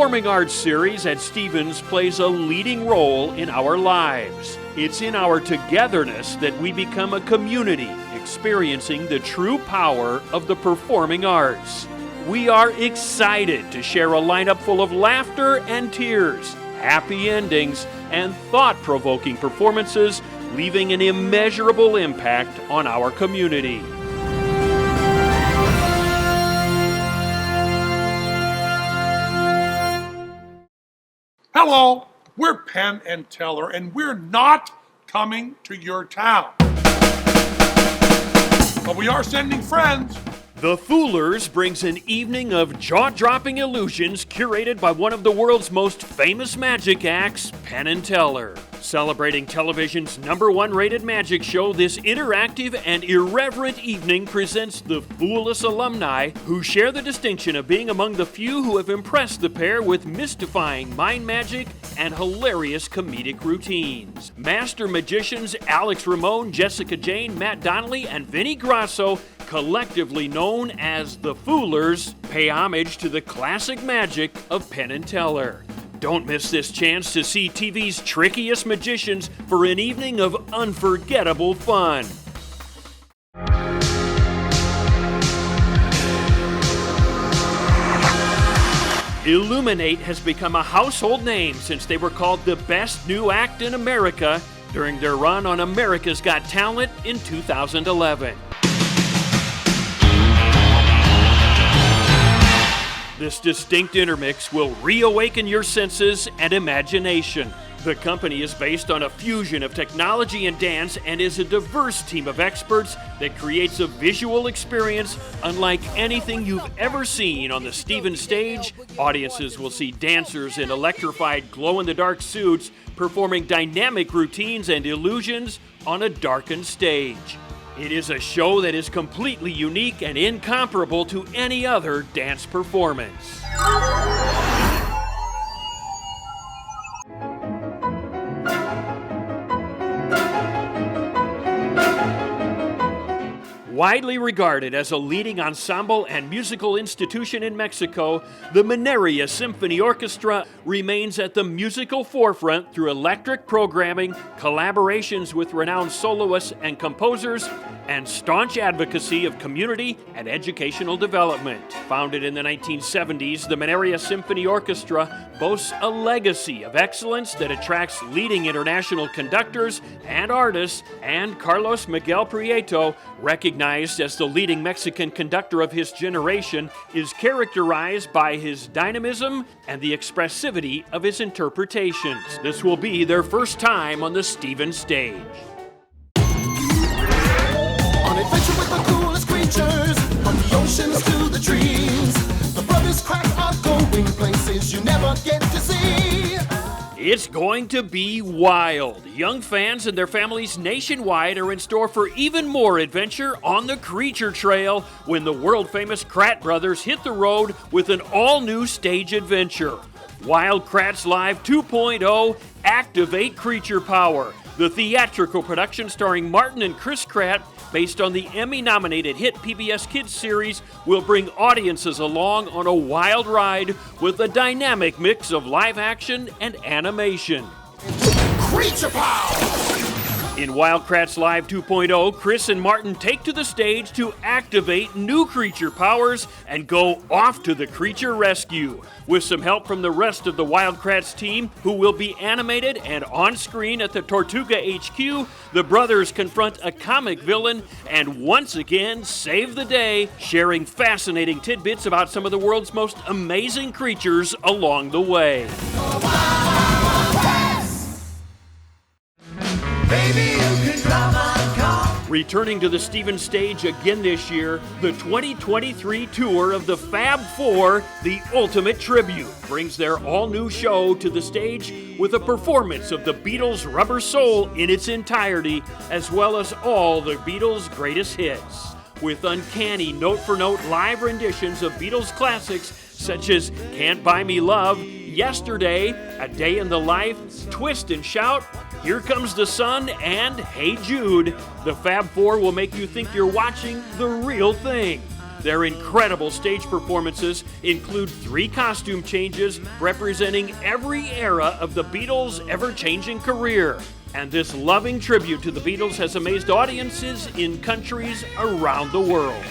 performing arts series at Stevens plays a leading role in our lives. It's in our togetherness that we become a community experiencing the true power of the performing arts. We are excited to share a lineup full of laughter and tears, happy endings, and thought-provoking performances, leaving an immeasurable impact on our community. Hello, we're Penn and Teller, and we're not coming to your town. But we are sending friends. The Foolers brings an evening of jaw-dropping illusions curated by one of the world's most famous magic acts, Penn and Teller. Celebrating television's #1 rated magic show, this interactive and irreverent evening presents the Fool-less alumni who share the distinction of being among the few who have impressed the pair with mystifying mind magic and hilarious comedic routines. Master magicians Alex Ramon, Jessica Jane, Matt Donnelly, and Vinnie Grasso, collectively known as the Foolers, pay homage to the classic magic of Penn and Teller. Don't miss this chance to see TV's trickiest magicians for an evening of unforgettable fun. Illuminate has become a household name since they were called the best new act in America during their run on America's Got Talent in 2011. This distinct intermix will reawaken your senses and imagination. The company is based on a fusion of technology and dance and is a diverse team of experts that creates a visual experience unlike anything you've ever seen on the Stevens stage. Audiences will see dancers in electrified glow-in-the-dark suits performing dynamic routines and illusions on a darkened stage. It is a show that is completely unique and incomparable to any other dance performance. Widely regarded as a leading ensemble and musical institution in Mexico, the Maneria Symphony Orchestra remains at the musical forefront through electric programming, collaborations with renowned soloists and composers, and staunch advocacy of community and educational development. Founded in the 1970s, the Maneria Symphony Orchestra boasts a legacy of excellence that attracts leading international conductors and artists, and Carlos Miguel Prieto, recognized as the leading Mexican conductor of his generation, is characterized by his dynamism and the expressivity of his interpretations. This will be their first time on the Stevens stage. On adventure with the coolest creatures, from the oceans to the trees, the brothers Kratts are going places you never get to see. It's going to be wild. Young fans and their families nationwide are in store for even more adventure on the Creature Trail when the world-famous Kratts brothers hit the road with an all-new stage adventure. Wild Kratts Live 2.0, Activate Creature Power. The theatrical production starring Martin and Chris Kratts, based on the Emmy-nominated hit PBS Kids series, will bring audiences along on a wild ride with a dynamic mix of live action and animation. Creature Power! In Wild Kratts Live 2.0, Chris and Martin take to the stage to activate new creature powers and go off to the creature rescue. With some help from the rest of the Wild Kratts team, who will be animated and on screen at the Tortuga HQ, the brothers confront a comic villain and once again save the day, sharing fascinating tidbits about some of the world's most amazing creatures along the way. Baby, you can drive my car. Returning to the Stevens stage again this year, the 2023 tour of the Fab Four, The Ultimate Tribute, brings their all-new show to the stage with a performance of the Beatles' Rubber Soul in its entirety, as well as all the Beatles' greatest hits. With uncanny note-for-note live renditions of Beatles classics such as Can't Buy Me Love, Yesterday, A Day in the Life, Twist and Shout, Here Comes the Sun, and Hey Jude, the Fab Four will make you think you're watching the real thing. Their incredible stage performances include 3 costume changes representing every era of the Beatles' ever-changing career. And this loving tribute to the Beatles has amazed audiences in countries around the world.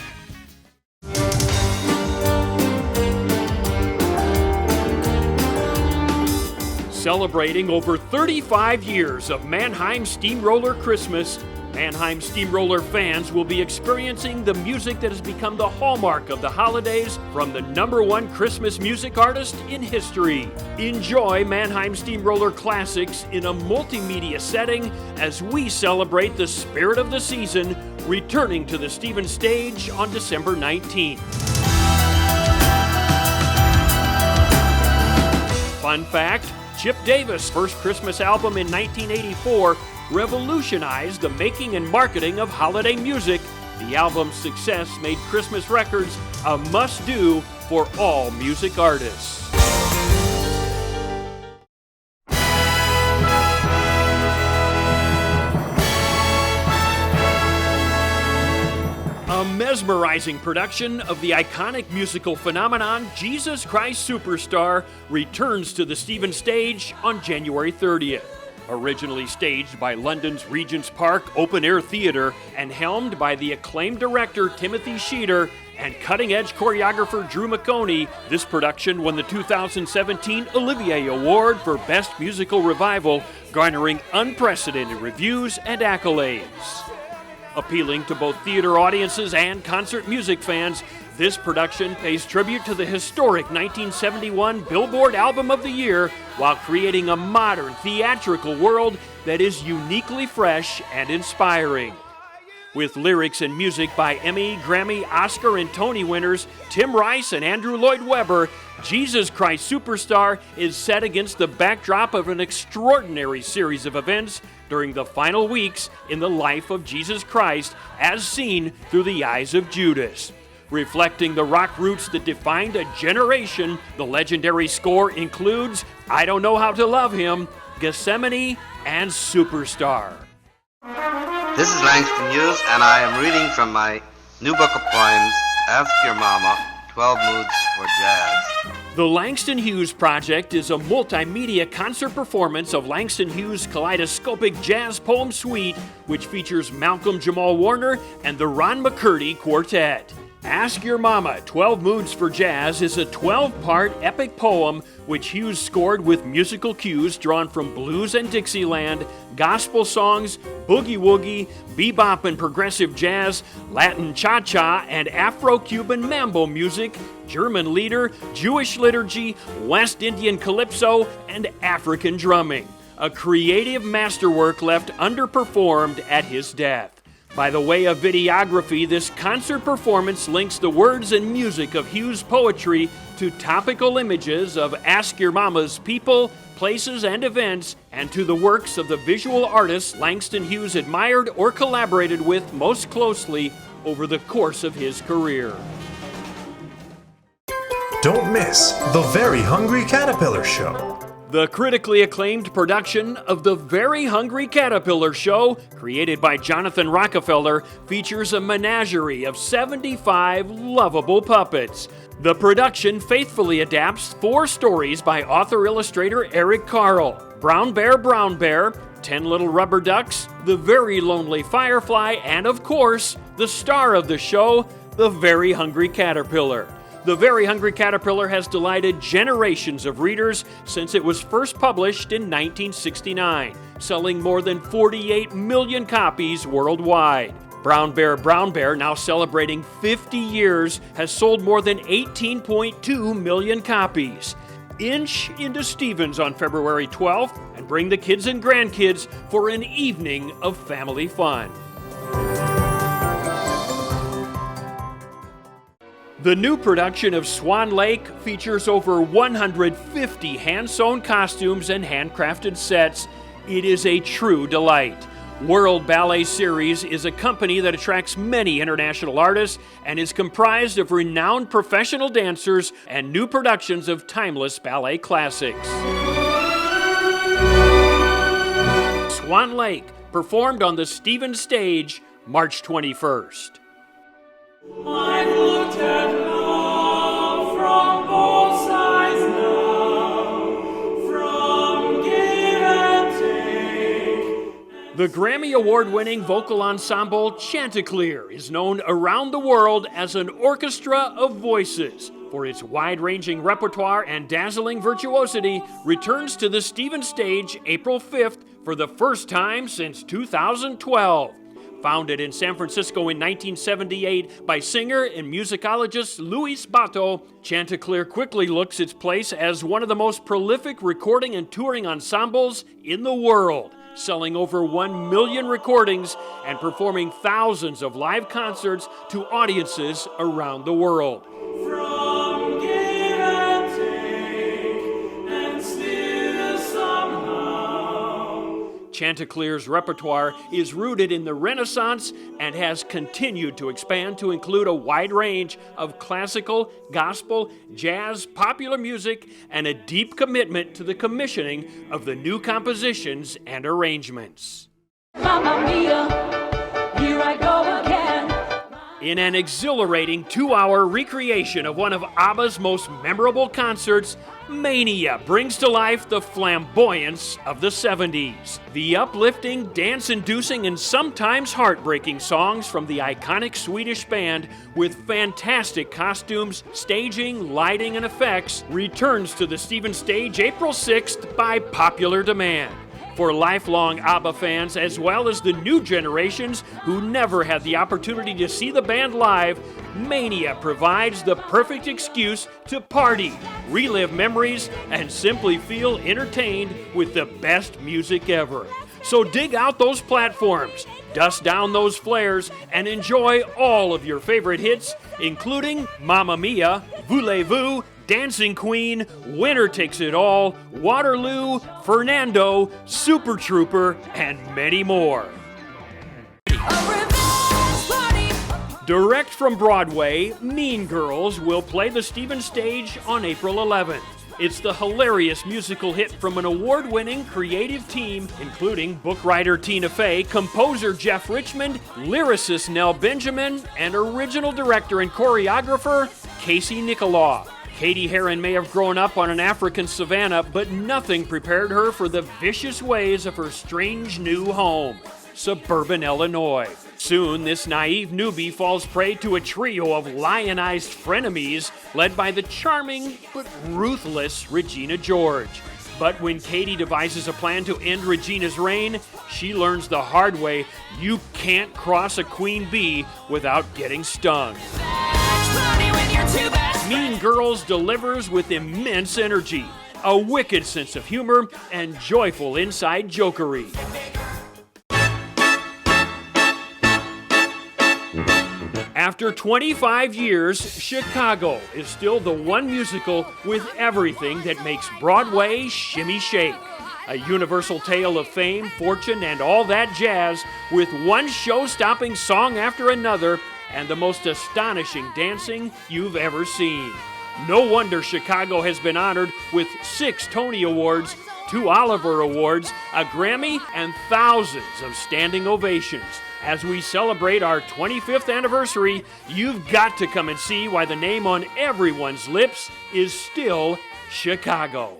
Celebrating over 35 years of Mannheim Steamroller Christmas, Mannheim Steamroller fans will be experiencing the music that has become the hallmark of the holidays from the #1 Christmas music artist in history. Enjoy Mannheim Steamroller classics in a multimedia setting as we celebrate the spirit of the season, returning to the Stevens stage on December 19th. Fun fact, Chip Davis' first Christmas album in 1984 revolutionized the making and marketing of holiday music. The album's success made Christmas records a must-do for all music artists. A mesmerizing production of the iconic musical phenomenon Jesus Christ Superstar returns to the Stevens stage on January 30th. Originally staged by London's Regent's Park Open Air Theatre and helmed by the acclaimed director Timothy Sheeter and cutting-edge choreographer Drew McConey, this production won the 2017 Olivier Award for Best Musical Revival, garnering unprecedented reviews and accolades. Appealing to both theater audiences and concert music fans, this production pays tribute to the historic 1971 Billboard Album of the Year while creating a modern theatrical world that is uniquely fresh and inspiring. With lyrics and music by Emmy, Grammy, Oscar, and Tony winners Tim Rice and Andrew Lloyd Webber, Jesus Christ Superstar is set against the backdrop of an extraordinary series of events during the final weeks in the life of Jesus Christ as seen through the eyes of Judas. Reflecting the rock roots that defined a generation, the legendary score includes I Don't Know How to Love Him, Gethsemane, and Superstar. This is Langston Hughes, and I am reading from my new book of poems, Ask Your Mama, 12 Moods for Jazz. The Langston Hughes Project is a multimedia concert performance of Langston Hughes' kaleidoscopic jazz poem suite, which features Malcolm Jamal Warner and the Ron McCurdy Quartet. Ask Your Mama, 12 Moods for Jazz is a 12-part epic poem which Hughes scored with musical cues drawn from blues and Dixieland, gospel songs, boogie-woogie, bebop and progressive jazz, Latin cha-cha and Afro-Cuban mambo music, German lieder, Jewish liturgy, West Indian calypso, and African drumming. A creative masterwork left underperformed at his death. By the way of videography, this concert performance links the words and music of Hughes' poetry to topical images of Ask Your Mama's people, places, and events, and to the works of the visual artists Langston Hughes admired or collaborated with most closely over the course of his career. Don't miss The Very Hungry Caterpillar Show. The critically acclaimed production of The Very Hungry Caterpillar Show, created by Jonathan Rockefeller, features a menagerie of 75 lovable puppets. The production faithfully adapts 4 stories by author-illustrator Eric Carle: Brown Bear, 10 Little Rubber Ducks, The Very Lonely Firefly, and of course, the star of the show, The Very Hungry Caterpillar. The Very Hungry Caterpillar has delighted generations of readers since it was first published in 1969, selling more than 48 million copies worldwide. Brown Bear, now celebrating 50 years, has sold more than 18.2 million copies. Inch into Stevens on February 12th and bring the kids and grandkids for an evening of family fun. The new production of Swan Lake features over 150 hand-sewn costumes and handcrafted sets. It is a true delight. World Ballet Series is a company that attracts many international artists and is comprised of renowned professional dancers and new productions of timeless ballet classics. Swan Lake, performed on the Stevens stage, March 21st. I've looked at love from both sides now, from give and take. The Grammy Award-winning vocal ensemble Chanticleer is known around the world as an orchestra of voices. For its wide-ranging repertoire and dazzling virtuosity, returns to the Stephen Stage April 5th for the first time since 2012. Founded in San Francisco in 1978 by singer and musicologist Luis Bato, Chanticleer quickly looks its place as one of the most prolific recording and touring ensembles in the world, selling over 1 million recordings and performing thousands of live concerts to audiences around the world. From give and take, and still somehow. Chanticleer's repertoire is rooted in the Renaissance and has continued to expand to include a wide range of classical, gospel, jazz, popular music, and a deep commitment to the commissioning of the new compositions and arrangements. Mamma mia, here I go again. In an exhilarating 2-hour recreation of one of ABBA's most memorable concerts, Mania brings to life the flamboyance of the 70s. The uplifting, dance-inducing, and sometimes heartbreaking songs from the iconic Swedish band with fantastic costumes, staging, lighting, and effects returns to the Stephen Stage April 6th by popular demand. For lifelong ABBA fans, as well as the new generations who never had the opportunity to see the band live, Mania provides the perfect excuse to party, relive memories, and simply feel entertained with the best music ever. So dig out those platforms, dust down those flares, and enjoy all of your favorite hits, including Mamma Mia, Voulez-Vous, Dancing Queen, Winner Takes It All, Waterloo, Fernando, Super Trooper, and many more. Direct from Broadway, Mean Girls will play the Stephen Stage on April 11th. It's the hilarious musical hit from an award-winning creative team, including book writer Tina Fey, composer Jeff Richmond, lyricist Nell Benjamin, and original director and choreographer Casey Nicholaw. Katie Heron may have grown up on an African savanna, but nothing prepared her for the vicious ways of her strange new home, suburban Illinois. Soon, this naive newbie falls prey to a trio of lionized frenemies led by the charming but ruthless Regina George. But when Katie devises a plan to end Regina's reign, she learns the hard way you can't cross a queen bee without getting stung. Mean Girls delivers with immense energy, a wicked sense of humor, and joyful inside jokery. After 25 years, Chicago is still the one musical with everything that makes Broadway shimmy shake. A universal tale of fame, fortune, and all that jazz, with one show-stopping song after another, and the most astonishing dancing you've ever seen. No wonder Chicago has been honored with 6 Tony Awards, 2 Oliver Awards, a Grammy, and thousands of standing ovations. As we celebrate our 25th anniversary, you've got to come and see why the name on everyone's lips is still Chicago.